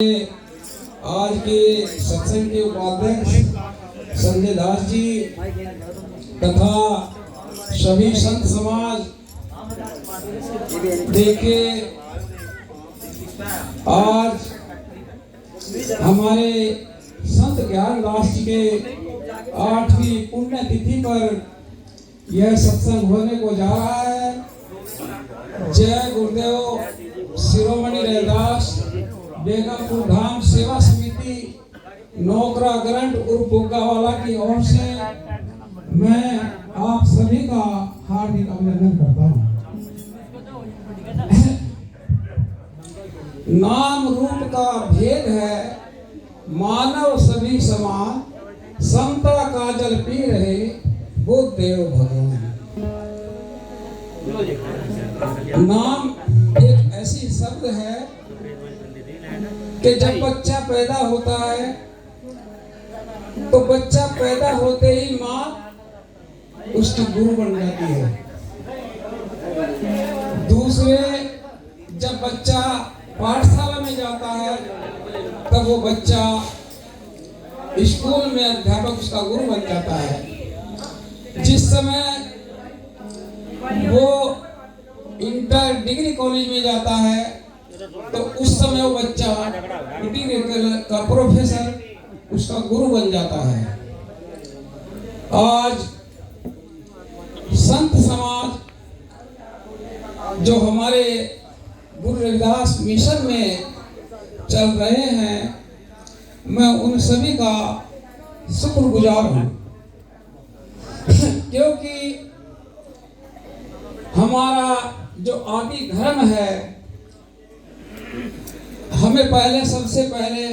आज के सत्संग के उपाध्यक्ष संजय दास जी तथा सभी संत समाज देखे आज हमारे संत ज्ञानदास जी के 8वीं पुण्यतिथि पर यह सत्संग होने को जा रहा है। जय गुरुदेव शिरोमणि रैदास बेगमपुर धाम सेवा समिति नौकरा ग्रंट उर्फ बुग्गावाला की ओर से मैं आप सभी का हार्दिक अभिनंदन करता हूँ। नाम रूप का भेद है, मानव सभी समान, समता का जल पी रहे बुद्ध देव भगवान। नाम एक ऐसी शब्द है कि जब बच्चा पैदा होता है तो बच्चा पैदा होते ही माँ उसकी गुरु बन जाती है। दूसरे जब बच्चा पाठशाला में जाता है तब वो बच्चा स्कूल में अध्यापक उसका गुरु बन जाता है। जिस समय वो इंटर डिग्री कॉलेज में जाता है तो उस समय वो बच्चा का प्रोफेसर उसका गुरु बन जाता है। आज संत समाज जो हमारे गुरु रविदास मिशन में चल रहे हैं, मैं उन सभी का शुक्रगुजार हूँ क्योंकि हमारा जो आदि धर्म है, हमें पहले सबसे पहले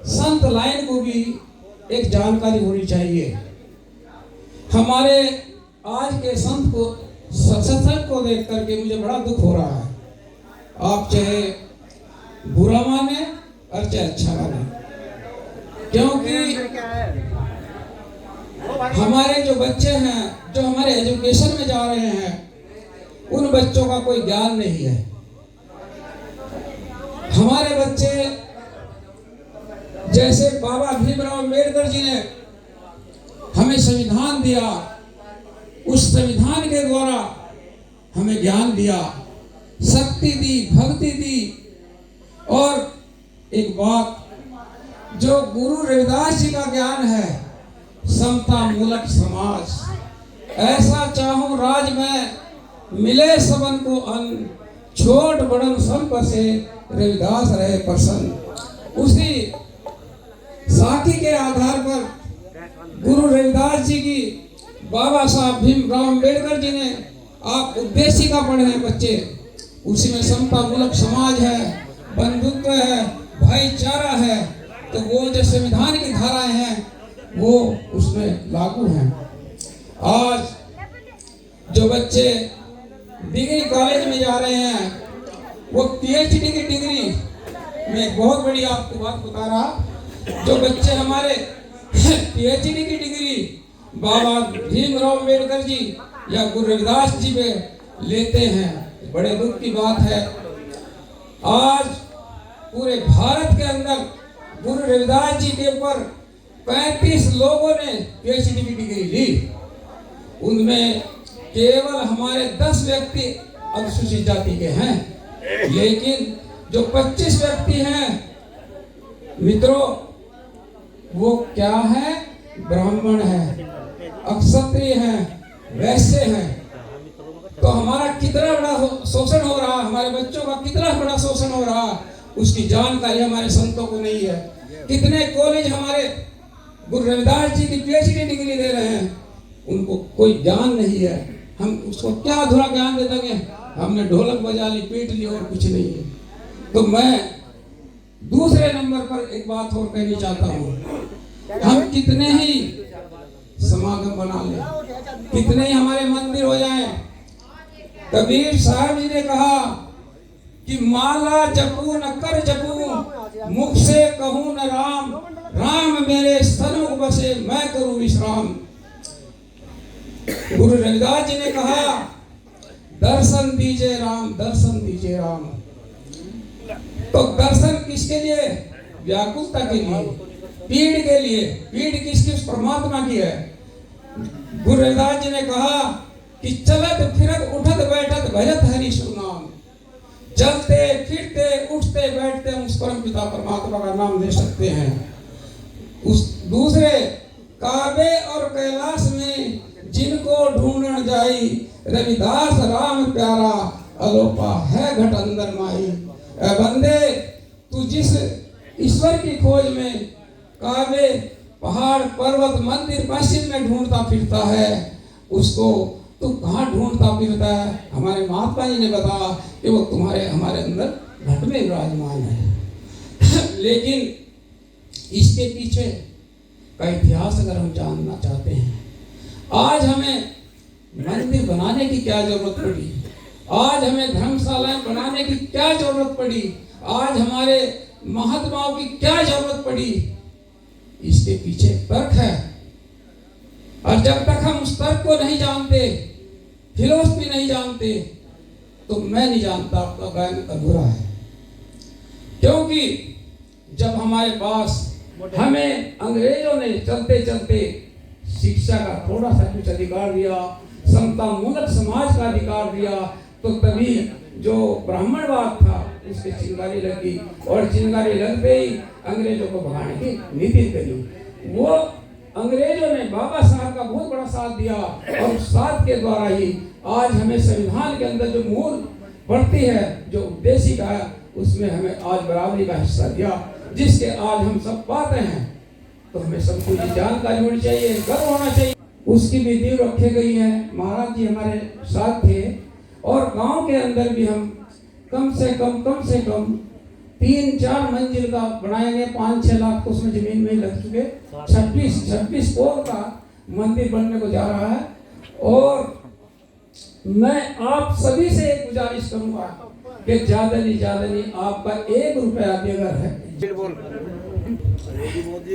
संत लाइन को भी एक जानकारी होनी चाहिए। हमारे आज के संत को सत्संग को देख करके मुझे बड़ा दुख हो रहा है। आप चाहे बुरा माने और चाहे अच्छा माने, क्योंकि हमारे जो बच्चे हैं जो हमारे एजुकेशन में जा रहे हैं उन बच्चों का कोई ज्ञान नहीं है। हमारे बच्चे जैसे बाबा भीमराव अम्बेडकर जी ने हमें संविधान दिया, उस संविधान के द्वारा हमें ज्ञान दिया, शक्ति दी, भक्ति दी। और एक बात जो गुरु रविदास जी का ज्ञान है, समता मूलक समाज, ऐसा चाहूं राज में मिले सबन को अन्न, छोट बड़न सब बसे रविदास रहे प्रसन्न। उसी साखी के आधार पर गुरु रविदास जी की बाबा साहब भीमराव अम्बेडकर जी ने आप उद्देशिका पढ़े हैं बच्चे, उसी में समता मूलक समाज है, बंधुत्व है, भाईचारा है। तो वो जो संविधान की धाराएं हैं वो उसमें लागू हैं। आज जो बच्चे डिग्री कॉलेज में जा रहे हैं वो पीएचडी की डिग्री में, बहुत बड़ी आपको बात बता रहा, जो बच्चे हमारे पीएचडी की डिग्री बाबा भीमराव अम्बेडकर जी या गुरु रविदास जी पे लेते हैं, बड़े दुख की बात है। आज पूरे भारत के अंदर गुरु रविदास जी के ऊपर 35 लोगों ने पीएचडी की डिग्री ली, उनमें केवल हमारे 10 व्यक्ति अनुसूचित जाति के हैं, लेकिन जो 25 व्यक्ति हैं मित्रों वो क्या है, ब्राह्मण है, अक्षत्रिय हैं, वैश्य हैं। तो हमारा कितना बड़ा शोषण हो रहा, हमारे बच्चों का कितना बड़ा शोषण हो रहा, उसकी जानकारी हमारे संतों को नहीं है। कितने कॉलेज हमारे गुरु रविदास जी की पीएचडी डिग्री दे रहे हैं, उनको कोई ज्ञान नहीं है। हम उसको क्या अधूरा ज्ञान दे देंगे, हमने ढोलक बजा ली, पीट ली और कुछ नहीं है। तो मैं दूसरे नंबर पर एक बात और कहनी चाहता हूँ, हम कितने ही समागम बना लें, कितने ही हमारे मंदिर हो जाएं, कबीर साहब जी ने कहा कि माला जपू न कर जपू, मुख से कहूँ न राम, राम मेरे सन्मुख बसे मैं करूँ विश्राम। गुरु रविदास जी ने कहा दर्शन दीजिए राम, दर्शन दीजिए राम। तो दर्शन किसके लिए? व्याकुलता के लिए, पीड़ के लिए। पीड़ किसकी? उस परमात्मा की है। गुरु रविदास जी ने कहा कि चलत फिरत उठत बैठत भजत हरि सुनाम। चलते फिरते उठते बैठते हम उस परम पिता परमात्मा का नाम ले सकते हैं। उस दूसरे काबे और कैलाश में जिनको ढूंढन जाई, रविदास राम प्यारा अलोपा है घट अंदर माही। बंदे, तू जिस ईश्वर की खोज में काबे, पहाड़, पर्वत, मंदिर, मस्जिद में ढूंढता फिरता है, उसको तू कहाँ ढूंढता फिरता है? हमारे महात्मा जी ने बताया कि वो तुम्हारे हमारे अंदर घट में विराजमान है। लेकिन इसके पीछे का इतिहास अगर हम जानना चाहते हैं, आज हमें मंदिर बनाने की क्या जरूरत पड़ी? आज हमें धर्मशालाएं बनाने की क्या जरूरत पड़ी? आज हमारे महात्माओं की क्या जरूरत पड़ी? इसके पीछे तर्क है। और जब तक हम उस तर्क को नहीं जानते, फिलोसफी नहीं जानते, तो मैं नहीं जानता आपका गायन अधूरा है। क्योंकि जब हमारे पास हमें अंग्रेजों ने चलते चलते शिक्षा का थोड़ा सा कुछ अधिकार दिया, समता मूलक समाज का अधिकार दिया, तो तभी जो ब्राह्मणवाद था उसके चिंगारी लगी, और चिंगारी लगते ही अंग्रेजों को भगाने की नीति करी। वो अंग्रेजों ने बाबा साहब का बहुत बड़ा साथ दिया, और उस साथ के द्वारा ही आज हमें संविधान के अंदर जो मूल पढ़ती है, जो उद्देशिका है, उसमें हमें आज बराबरी का हिस्सा दिया, जिसके आज हम सब पाते हैं। तो हमें सबको ये जानकारी होनी चाहिए, गर्व होना चाहिए। उसकी भी नींव रखी गई है। महाराज जी हमारे साथ थे, और गांव के अंदर भी हम कम से कम 3-4 मंजिल का बनाएंगे। 5-6 लाख तो उसमें जमीन में लग चुके। 26 करोड़ का मंदिर बनने को जा रहा है। और मैं आप सभी से एक गुजारिश करूंगा कि ज्यादा नहीं आपका 1 रुपया भी अगर है